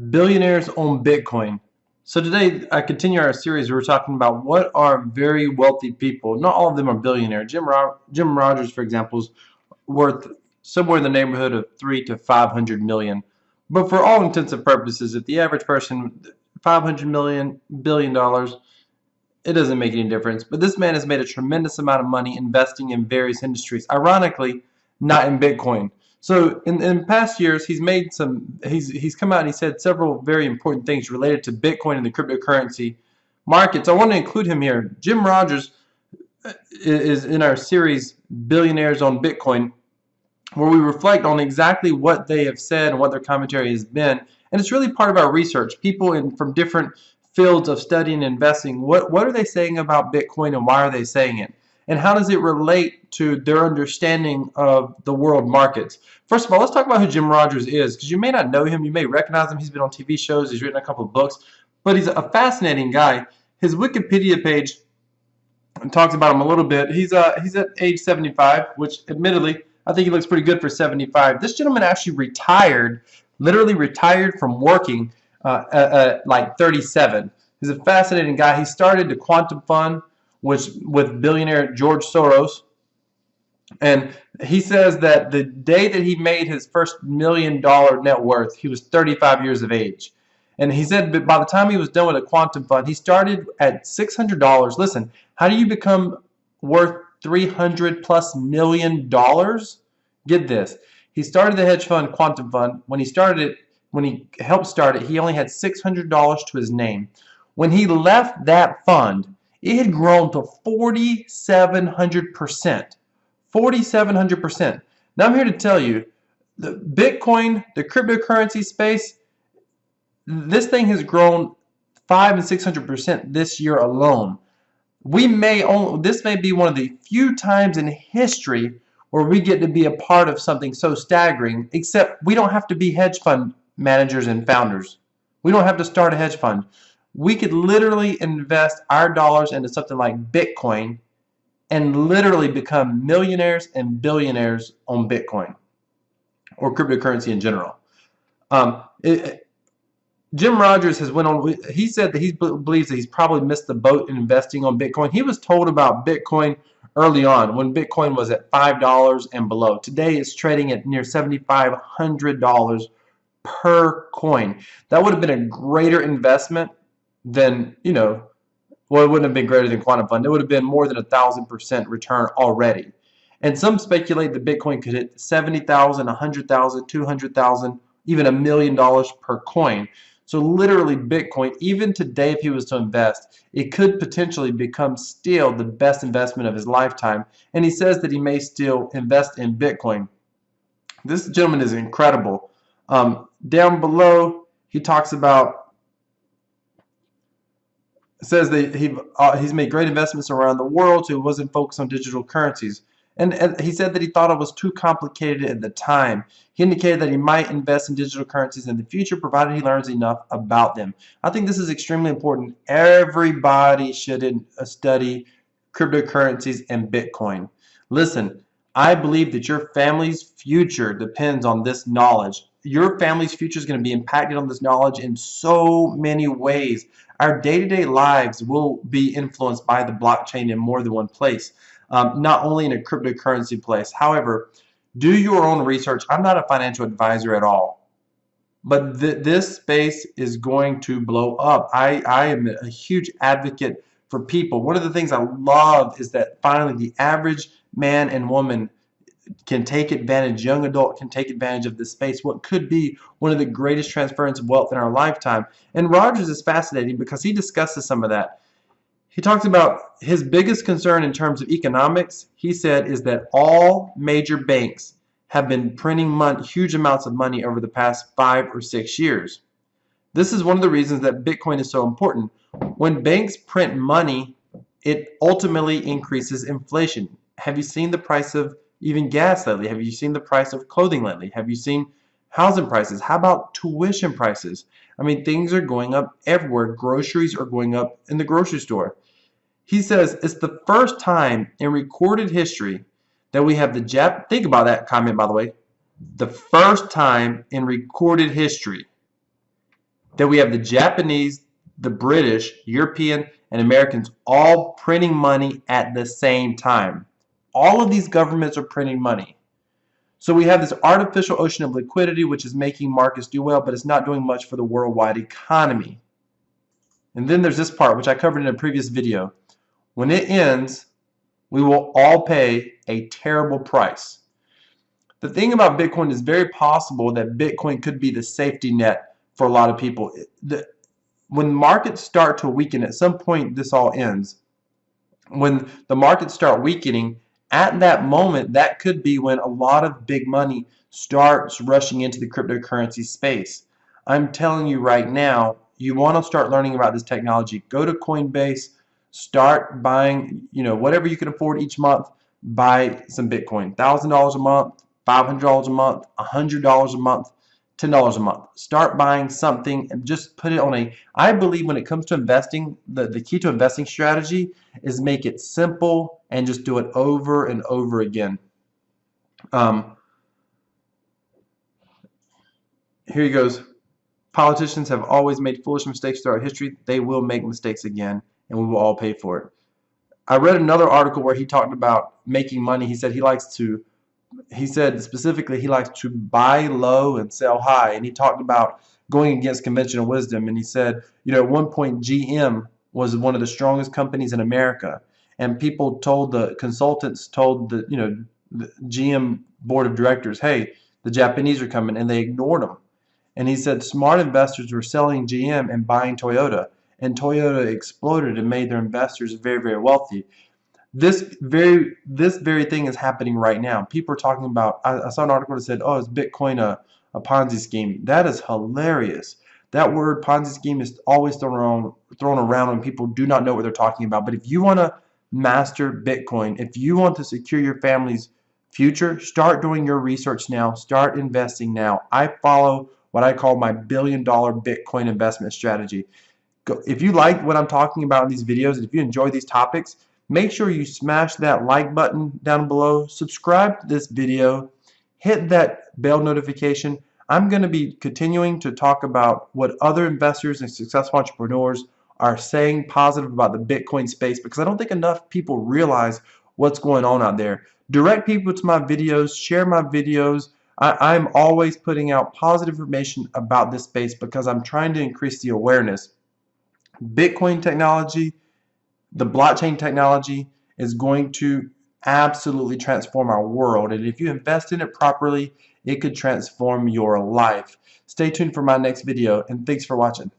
Billionaires own Bitcoin. So today I continue our series. We're talking about what are very wealthy people. Not all of them are billionaires. Jim Rogers, for example, is worth somewhere in the neighborhood of 3 to 500 million. But for all intents and purposes, if the average person, 500 million, $1 billion, it doesn't make any difference. But this man has made a tremendous amount of money investing in various industries. Ironically, not in Bitcoin. So in past years, he's come out and he said several very important things related to Bitcoin and the cryptocurrency markets. I want to include him here. Jim Rogers is in our series Billionaires on Bitcoin, where we reflect on exactly what they have said and what their commentary has been. And it's really part of our research. People from different fields of studying and investing, what are they saying about Bitcoin and why are they saying it? And how does it relate to their understanding of the world markets? First of all, let's talk about who Jim Rogers is, because you may not know him, you may recognize him. He's been on TV shows, he's written a couple of books, but he's a fascinating guy. His Wikipedia page talks about him a little bit. He's at age 75, which admittedly I think he looks pretty good for 75. This gentleman actually retired, literally retired from working at like 37. He's a fascinating guy. He started the quantum fund, which with billionaire George Soros, and he says that the day that he made his first $1 million net worth, he was 35 years of age. And he said that by the time he was done with a quantum fund, he started at $600. Listen, how do you become worth $300+ million? Get this. He started the hedge fund, quantum fund. When he helped start it, he only had $600 to his name. When he left that fund, it had grown to 4,700%. 4,700%. Now I'm here to tell you, the Bitcoin, the cryptocurrency space, this thing has grown 500 and 600% this year alone. This may be one of the few times in history where we get to be a part of something so staggering, except we don't have to be hedge fund managers and founders. We don't have to start a hedge fund. We could literally invest our dollars into something like Bitcoin and literally become millionaires and billionaires on Bitcoin or cryptocurrency in general. Jim Rogers has went on. He said that he believes that he's probably missed the boat in investing on Bitcoin. He was told about Bitcoin early on when Bitcoin was at $5 and below. Today it's trading at near $7,500 per coin. That would have been a greater investment than, well, it wouldn't have been greater than quantum fund. It would have been more than 1,000% return already. And some speculate that Bitcoin could hit 70,000, 100,000, 200,000, even $1 million per coin. So literally Bitcoin, even today if he was to invest, it could potentially become still the best investment of his lifetime. And he says that he may still invest in Bitcoin. This gentleman is incredible. Down below, he talks about, says that he's made great investments around the world, so he wasn't focused on digital currencies. And he said that he thought it was too complicated at the time. He indicated that he might invest in digital currencies in the future, provided he learns enough about them. I think this is extremely important. Everybody should study cryptocurrencies and Bitcoin. Listen, I believe that your family's future depends on this knowledge. Your family's future is going to be impacted on this knowledge in so many ways. Our day-to-day lives will be influenced by the blockchain in more than one place. Not only in a cryptocurrency place. However, do your own research. I'm not a financial advisor at all, but this space is going to blow up. I am a huge advocate for people. One of the things I love is that finally the average man and woman can take advantage, young adult can take advantage of this space, what could be one of the greatest transference of wealth in our lifetime. And Rogers is fascinating because he discusses some of that. He talks about his biggest concern in terms of economics, he said, is that all major banks have been printing huge amounts of money over the past 5 or 6 years. This is one of the reasons that Bitcoin is so important. When banks print money, it ultimately increases inflation. Have you seen the price of even gas lately? Have you seen the price of clothing lately? Have you seen housing prices? How about tuition prices? I mean, things are going up everywhere. Groceries are going up in the grocery store. He says it's the first time in recorded history that we have think about that comment, by the way, the first time in recorded history that we have the Japanese, the British, European, and Americans all printing money at the same time. All of these governments are printing money. So we have this artificial ocean of liquidity, which is making markets do well, but it's not doing much for the worldwide economy. And then there's this part, which I covered in a previous video. When it ends, we will all pay a terrible price. The thing about Bitcoin is very possible that Bitcoin could be the safety net for a lot of people. When markets start to weaken, at some point this all ends. When the markets start weakening, at that moment, that could be when a lot of big money starts rushing into the cryptocurrency space. I'm telling you right now, you want to start learning about this technology. Go to Coinbase, start buying, whatever you can afford each month, buy some Bitcoin. $1,000 a month, $500 a month, $100 a month, $10 a month. Start buying something and just put it on a, I believe when it comes to investing, the key to investing strategy is make it simple and just do it over and over again. Here he goes. Politicians have always made foolish mistakes throughout history. They will make mistakes again, and we will all pay for it. I read another article where he talked about making money. He said he said specifically he likes to buy low and sell high, and he talked about going against conventional wisdom. And he said, at one point GM was one of the strongest companies in America, and people told the consultants told the the GM board of directors, hey, the Japanese are coming, and they ignored them. And he said smart investors were selling GM and buying Toyota, and Toyota exploded and made their investors very, very wealthy. This very thing is happening right now. People are talking about, I saw an article that said, oh, is Bitcoin a Ponzi scheme? That is hilarious. That word Ponzi scheme is always thrown around when people do not know what they're talking about. But if you want to master Bitcoin, if you want to secure your family's future, start doing your research now. Start investing now. I follow what I call my $1 billion Bitcoin investment strategy. If you like what I'm talking about in these videos, and if you enjoy these topics, make sure you smash that like button down below, subscribe to this video, hit that bell notification. I'm going to be continuing to talk about what other investors and successful entrepreneurs are saying positive about the Bitcoin space, because I don't think enough people realize what's going on out there. Direct people to my videos, share my videos. I'm always putting out positive information about this space because I'm trying to increase the awareness. Bitcoin technology, the blockchain technology is going to absolutely transform our world, and if you invest in it properly, it could transform your life. Stay tuned for my next video, and thanks for watching.